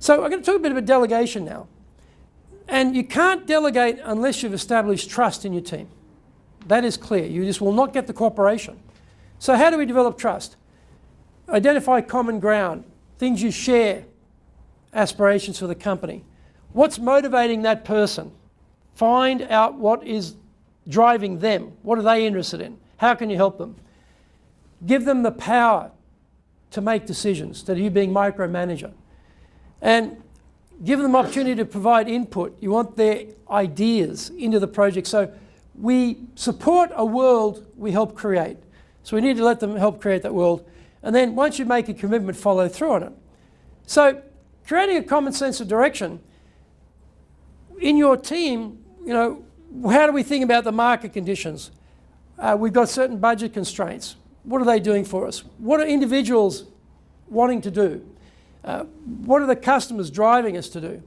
So I'm going to talk a bit about delegation now. And you can't delegate unless you've established trust in your team. That is clear. You just will not get the cooperation. So how do we develop trust? Identify common ground, things you share, aspirations for the company. What's motivating that person? Find out what is driving them. What are they interested in? How can you help them? Give them the power to make decisions instead of you being micromanager. And give them opportunity to provide input. You want their ideas into the project. So we support a world we help create. So we need to let them help create that world. And then once you make a commitment, follow through on it. So creating a common sense of direction in your team, you know, how do we think about the market conditions? We've got certain budget constraints. What are they doing for us? What are individuals wanting to do? What are the customers driving us to do?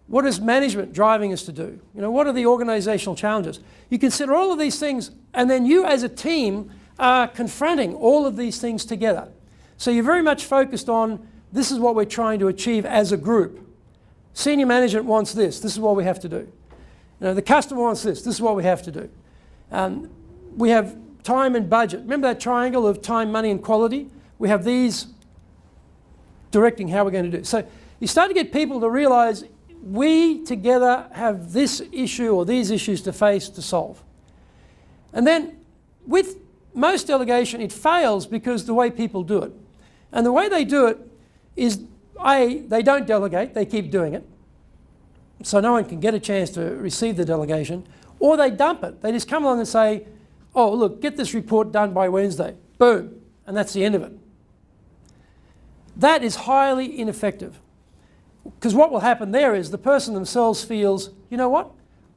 What is management driving us to do? You know, what are the organizational challenges? You consider all of these things, and then you as a team are confronting all of these things together. So you're very much focused on, this is what we're trying to achieve as a group. Senior management wants this. This is what we have to do. You know, the customer wants this. This is what we have to do. We have time and budget. Remember that triangle of time, money, and quality? We have these directing how we're going to do. So you start to get people to realize we together have this issue or these issues to face, to solve. And then with most delegation, it fails because the way people do it. And the way they do it is, they don't delegate, they keep doing it. So no one can get a chance to receive the delegation. Or they dump it. They just come along and say, oh, look, get this report done by Wednesday. Boom. And that's the end of it. That is highly ineffective. Because what will happen there is the person themselves feels, you know what?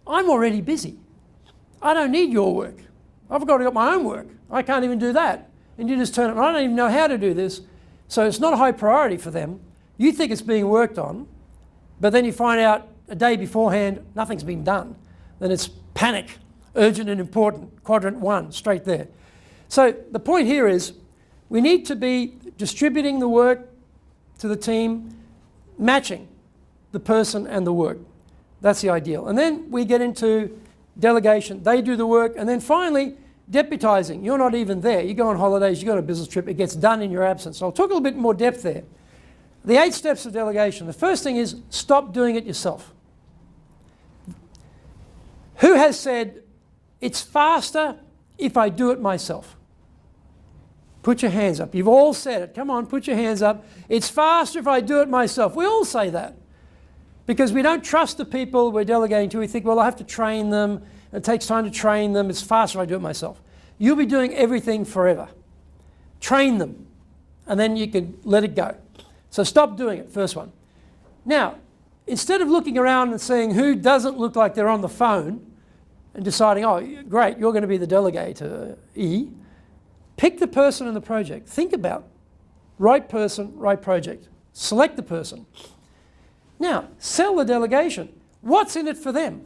I'm already busy. I don't need your work. I've got my own work. I can't even do that. And you just turn it, I don't even know how to do this. So it's not a high priority for them. You think it's being worked on, but then you find out a day beforehand, nothing's been done. Then it's panic, urgent and important, quadrant 1, straight there. So the point here is we need to be distributing the work to the team, matching the person and the work. That's the ideal. And then we get into delegation. They do the work. And then finally, deputizing. You're not even there. You go on holidays, you go on a business trip, it gets done in your absence. So I'll talk a little bit more depth there. The 8 steps of delegation. The first thing is stop doing it yourself. Who has said, it's faster if I do it myself? Put your hands up. You've all said it. Come on, put your hands up. It's faster if I do it myself. We all say that. Because we don't trust the people we're delegating to. We think, well, I have to train them. It takes time to train them. It's faster if I do it myself. You'll be doing everything forever. Train them. And then you can let it go. So stop doing it, first one. Now, instead of looking around and seeing who doesn't look like they're on the phone and deciding, oh, great, you're going to be the delegate, E, pick the person in the project. Think about right person, right project. Select the person. Now, sell the delegation. What's in it for them?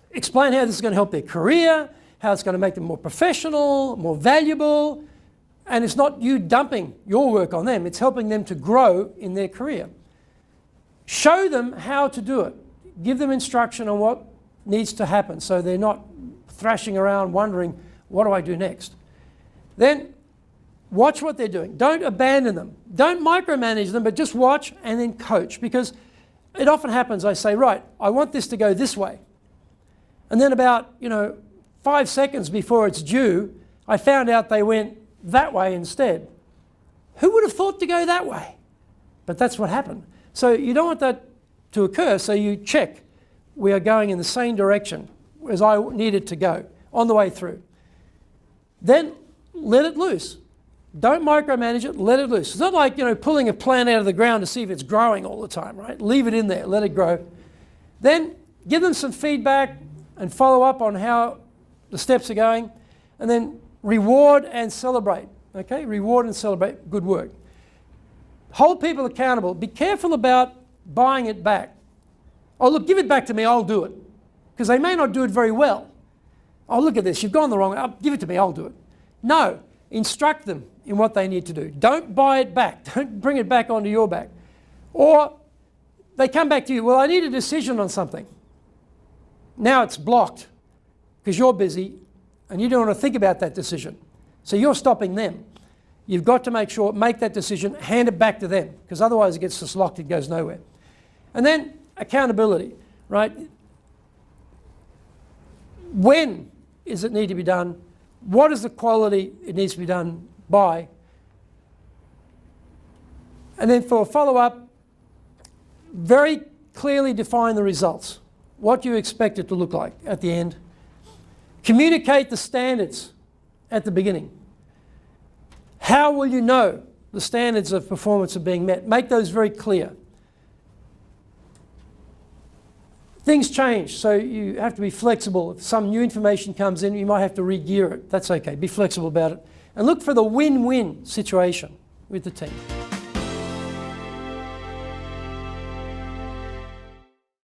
Explain how this is going to help their career, how it's going to make them more professional, more valuable. And it's not you dumping your work on them. It's helping them to grow in their career. Show them how to do it. Give them instruction on what needs to happen so they're not thrashing around wondering, what do I do next? Then watch what they're doing. Don't abandon them. Don't micromanage them, but just watch and then coach. Because it often happens, I say, right, I want this to go this way. And then about, 5 seconds before it's due, I found out they went that way instead. Who would have thought to go that way? But that's what happened. So you don't want that to occur, so you check. We are going in the same direction as I needed to go on the way through. Then let it loose. Don't micromanage it, let it loose. It's not like, pulling a plant out of the ground to see if it's growing all the time, right? Leave it in there, let it grow. Then give them some feedback and follow up on how the steps are going. And then reward and celebrate, okay? Reward and celebrate good work. Hold people accountable. Be careful about buying it back. Oh, look, give it back to me, I'll do it. Because they may not do it very well. Oh, look at this, you've gone the wrong way. Oh, give it to me, I'll do it. No, instruct them in what they need to do. Don't buy it back. Don't bring it back onto your back. Or they come back to you, well, I need a decision on something. Now it's blocked because you're busy and you don't want to think about that decision. So you're stopping them. You've got to make that decision, hand it back to them, because otherwise it gets just locked, it goes nowhere. And then accountability, right? When does it need to be done? What is the quality it needs to be done by? And then for follow-up, very clearly define the results. What you expect it to look like at the end. Communicate the standards at the beginning. How will you know the standards of performance are being met? Make those very clear. Things change, so you have to be flexible. If some new information comes in, you might have to re-gear it. That's okay. Be flexible about it. And look for the win-win situation with the team.